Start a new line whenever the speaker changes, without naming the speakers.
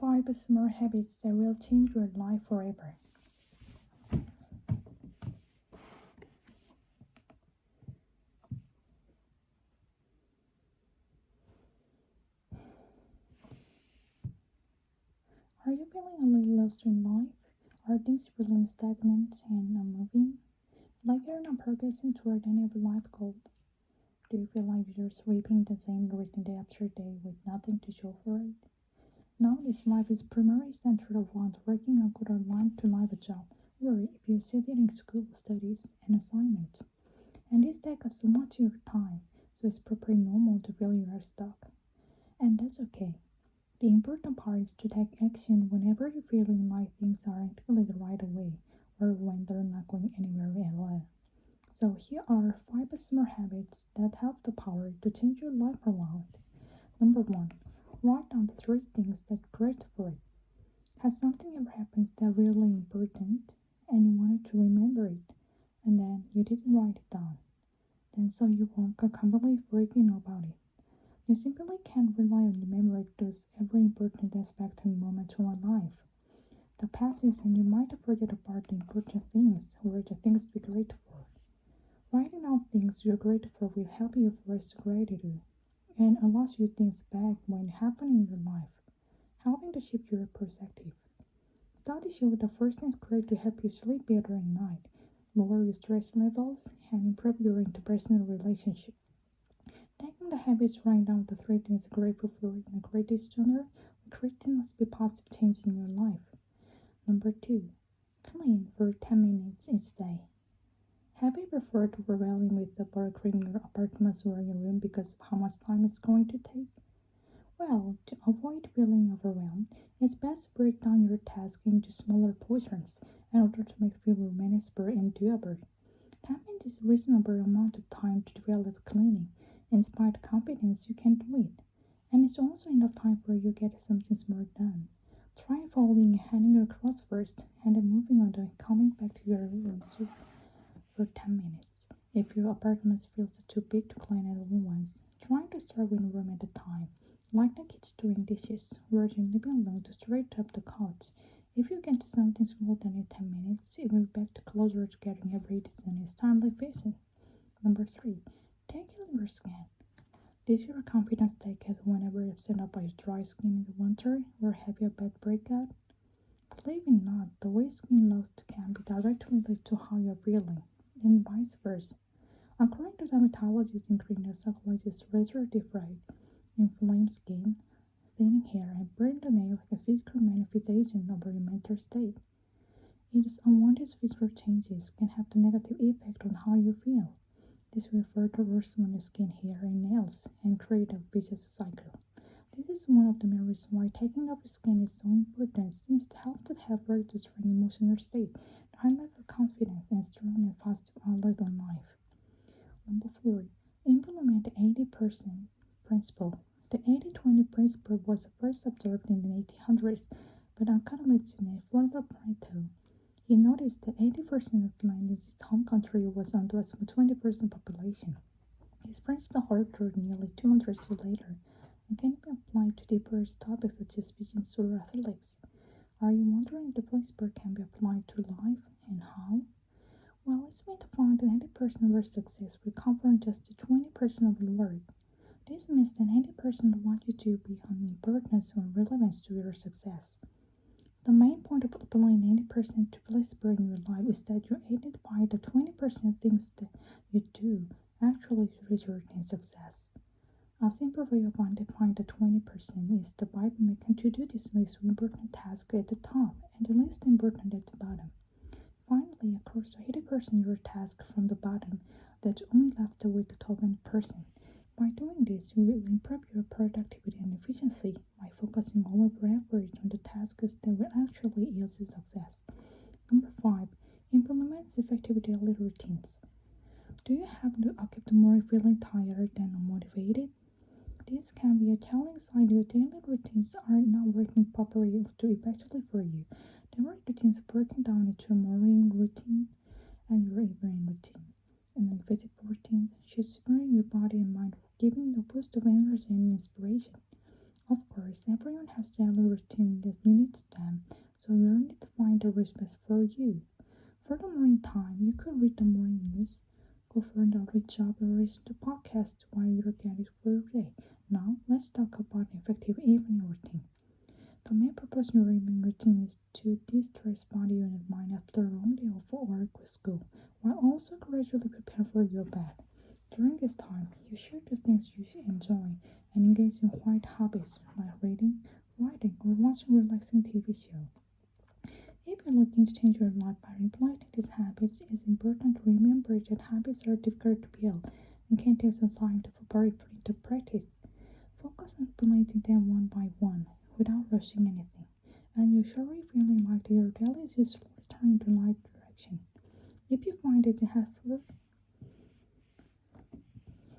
5 small habits that will change your life forever. Are you feeling a little lost in life? Are things feeling stagnant and unmoving? Like you're not progressing toward any of your life goals? Do you feel like you're just repeating the same routine day after day with nothing to show for it? Nowadays, life is primarily centered around working a good or 9-to-5 job, or if you're studying school studies and assignments. And this takes up so much of your time, so it's probably normal to feel you are stuck. And that's okay. The important part is to take action whenever you're feeling like things aren't going the right way, or when they're not going anywhere at all. So here are 5 small habits that have the power to change your life around. Number 1. Write down the 3 things that you're grateful for. Has something ever happened that's really important and you wanted to remember it, and then you didn't write it down? Then so you won't get completely freaking about it. You simply can't rely on your memory to those every important aspect and moment of your life. The passes and you might forget about the important things or the things to be grateful for. Writing down things you're grateful for will help you force gratitude and allows you to think back when happening in your life, helping to shift your perspective. Studies show the first things great to help you sleep better at night, lower your stress levels, and improve your interpersonal relationship. Taking the habits writing down the 3 things you're grateful for in a greatest sooner will create must be positive change in your life. Number 2. Clean for 10 minutes each day. Have you ever felt overwhelmed with the burglary in your apartment or your room because of how much time it's going to take? Well, to avoid feeling overwhelmed, it's best to break down your task into smaller portions in order to make it more manageable and doable. 10 minutes is a reasonable amount of time to develop cleaning. Inspire confidence you can do it, and it's also enough time for you to get something small done. Try folding and hanging your clothes first, and then moving on to coming back to your room for 10 minutes. If your apartment feels too big to clean at all once, try to start one room at a time, like the kids doing dishes, or you're leaving alone to straighten up the couch. If you get to something smaller than 10 minutes, it will be back to closer to getting everything done as timely facing. Number 3. Take a liver scan. Does your confidence take it whenever you're upset by your dry skin in the winter or have you a bad breakout? Believe it or not, the way skin looks can be directly linked to how you're feeling, and vice versa. According to dermatologists and clinical psychologists, razor different, inflamed skin, thinning hair, and burning the nail like a physical manifestation of your mental state. Its unwanted visual changes can have a negative effect on how you feel. This will further worsen your skin, hair, and nails and create a vicious cycle. This is one of the main reasons why taking off your skin is so important, since it helps to have reduced your emotional state, to highlight your confidence and strong and positive outlook on life. Number 4. Implement the 80% principle. The 80-20 principle was first observed in the 1800s, but economists in a Florida Plato. He noticed that 80% of land in his home country was owned by 20% population. His principle held true nearly 200 years later and can be applied to diverse topics such as business or athletics. Are you wondering if the principle can be applied to life and how? Well, it's been found that 80% of your success will come from just 20% of your work. This means that 80% want you to be on importance or relevance to your success. The main point of applying 80% to principle in your life is that you identify the 20% things that you do actually result in success. A simple way of identifying the 20% is by making to-do list of important tasks at the top and the least important at the bottom. Finally, cross 80% of your task from the bottom that's only left with the top 20%. By doing this, you will improve your productivity and efficiency by focusing all of your effort on the tasks that will actually yield success. Number 5. Implement effective daily routines. Do you happen to wake up more feeling tired than unmotivated? This can be a telling sign your daily routines are not working properly to effectively for you. Daily routines are broken down into a morning routine and your evening routine. And then physical routines should spur your body and mind, giving you a boost of energy and inspiration. Of course, everyone has daily routine that unites them, so you need to find the respect for you. For the morning time, you could read the morning news, go for the read job, or listen to podcasts while you're getting for your day. Now, let's talk about an effective evening routine. The main purpose of your evening routine is to de-stress body and mind after a long day of work or school, while also gradually prepare for your bed. During this time, you should do things you enjoy and engage in quiet hobbies like reading, writing, or watching a relaxing TV show. If you're looking to change your life by implementing these habits, it's important to remember that habits are difficult to build and can take some time to put into practice. Focus on implementing them one by one without rushing anything, and you're surely feeling like your daily is slowly turning in the right direction. If you find it helpful,